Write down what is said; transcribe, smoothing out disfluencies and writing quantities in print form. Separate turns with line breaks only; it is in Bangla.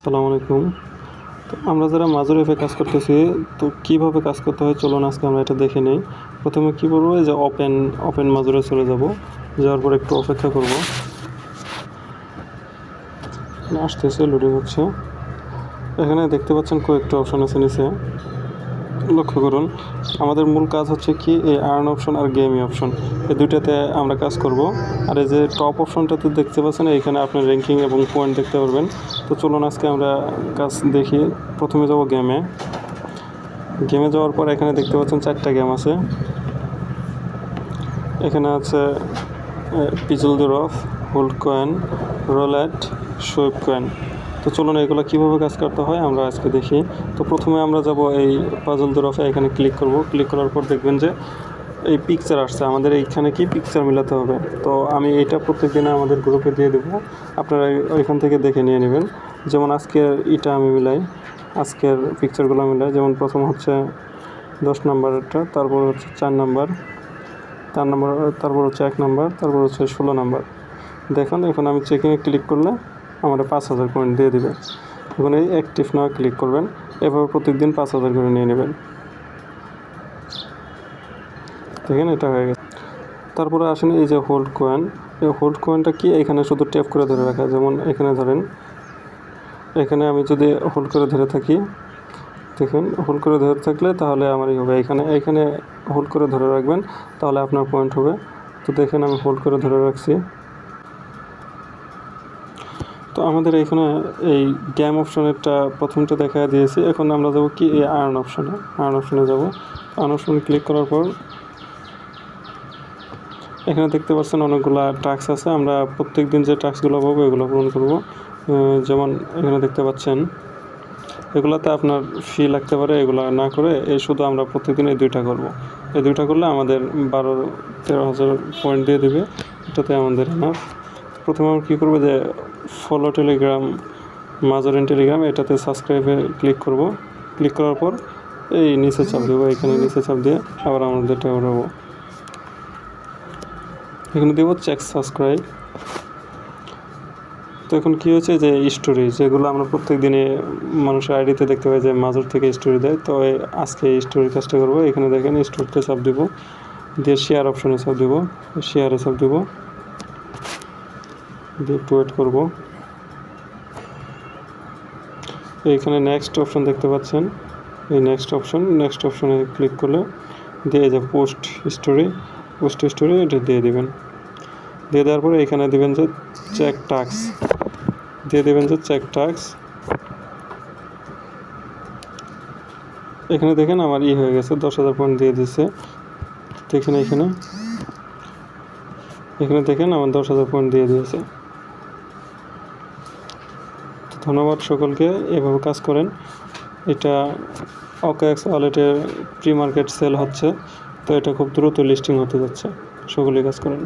আসসালামু আলাইকুম। তো আমরা যারা মাজুর অ্যাপে কাজ করতেছি, তো কীভাবে কাজ করতে হয় চলুন আজকে আমরা এটা দেখে নিই। প্রথমে কী করবো, এই যে ওপেন মাজুরে চলে যাব। যাওয়ার পর একটু অপেক্ষা করব, আসতেছে, লোডিং হচ্ছে। এখানে দেখতে পাচ্ছেন কয়েকটা অপশন আছে নিচে, লক্ষ্য করুন। আমাদের মূল কাজ হচ্ছে কি, এই আর্ন অপশন আর গেমি অপশন, এই দুইটাতে আমরা কাজ করব। আর এই যে টপ অপশনটাতে দেখতে পাচ্ছেন, এইখানে আপনার র্যাঙ্কিং এবং পয়েন্ট দেখতে পারবেন। তো চলুন আজকে আমরা কাজ দেখি। প্রথমে যাব গেমে যাওয়ার পর এখানে দেখতে পাচ্ছেন 4টা গেম আছে। এখানে আছে puzzle the hold coin, roulette, sweep coin. তো চলুন এগুলো কীভাবে কাজ করতে হয় আমরা আজকে দেখি। তো প্রথমে আমরা যাব এই পাজল দ্য রফে, এখানে ক্লিক করব। ক্লিক করার পর দেখবেন যে এই পিকচার আসছে, আমাদের এইখানে কি পিকচার মিলাতে হবে। তো আমি এইটা প্রত্যেক দিনে আমাদের গ্রুপে দিয়ে দেবো, আপনারা ওইখান থেকে দেখে নিয়ে নেবেন। যেমন আজকের এটা আমি মিলাই, আজকের পিকচারগুলো মিলাই। যেমন প্রথম হচ্ছে 10 নাম্বারটা, তারপর হচ্ছে 4 নাম্বার, তারপর হচ্ছে 1 নাম্বার, তারপর হচ্ছে 16 নাম্বার। দেখুন এখন আমি চেকিংয়ে ক্লিক করলে আমাদের 5000 পয়েন্ট দিয়ে দিবে। এখন এই অ্যাক্টিভ নাও ক্লিক করবেন, এভাবে প্রত্যেকদিন 5000 করে নিয়ে নেবেন। দেখেন এটা হয়ে গেছে। তারপরে আসেন এই যে হোল্ড কয়েন। এই হোল্ড কয়েনটা কি, এখানে শুধু ট্যাপ করে ধরে রাখা। যেমন এখানে ধরেন, এখানে আমি যদি হোল্ড করে ধরে থাকি, দেখুন হোল্ড করে ধরে থাকলে তাহলে আমারই হবে। এখানে হোল্ড করে ধরে রাখবেন, তাহলে আপনার পয়েন্ট হবে। তো দেখেন আমি হোল্ড করে ধরে রাখছি। তো আমাদের এখানে এই গেম অপশনেরটা প্রথমটা দেখা দিয়েছি। এখন আমরা যাব কি, এই আর্ন অপশনে যাব। আর্ন অপশনে ক্লিক করার পর এখানে দেখতে পাচ্ছেন অনেকগুলো টাস্ক আছে। আমরা প্রত্যেক দিন যে টাস্কগুলো পাবো এগুলো পূরণ করব। যেমন এখানে দেখতে পাচ্ছেন এগুলাতে আপনার ফি লাগতে পারে, এগুলো না করে এই শুধু আমরা প্রত্যেকদিন এই দুইটা করব। এই দুইটা করলে আমাদের 12-13 হাজার পয়েন্ট দিয়ে দেবে। এটাতে আমাদের এনাফ। প্রথমে আমরা কী করবো, যে ফলো টেলিগ্রাম, মাজুর ইন টেলিগ্রাম, এটাতে সাবস্ক্রাইবে ক্লিক করব। ক্লিক করার পর এই নিচে চাপ দেবো, এখানে নিচে চাপ দিয়ে আবার আমাদের এটা উঠাবো। এখানে দেবো চেক সাবস্ক্রাইব। তো এখন কী হয়েছে, যে স্টোরি যেগুলো আমরা প্রত্যেক দিনে মানুষের আইডিতে দেখতে পাই যে মাজুর থেকে স্টোরি দেয়, তো আজকে এই স্টোরির কাজটা করবো। এখানে দেখেন স্টোরিতে চাপ দেবো, দিয়ে শেয়ার অপশনে চাপ দেবো, শেয়ারে চাপ দেবো, দিয়ে একটু ওয়েট করবো। এইখানে নেক্সট অপশন দেখতে পাচ্ছেন, এই নেক্সট অপশনে ক্লিক করলে দিয়ে যে পোস্ট স্টোরি এটা দিয়ে দেবেন। দিয়ে দেওয়ার পরে এখানে দেবেন যে চেক টাস্ক, এখানে দেখেন আমার হয়ে গেছে, 10,000 পয়েন্ট দিয়ে দিচ্ছে। দেখেন এখানে দেখেন আমার 10,000 পয়েন্ট দিয়ে দিয়েছে। ধন্যবাদ সকলকে, এভাবে কাজ করেন। এটা OKX ওয়ালেটের প্রি মার্কেট সেল হচ্ছে, তো এটা খুব দ্রুত লিস্টিং হতে যাচ্ছে। সকলেই কাজ করেন।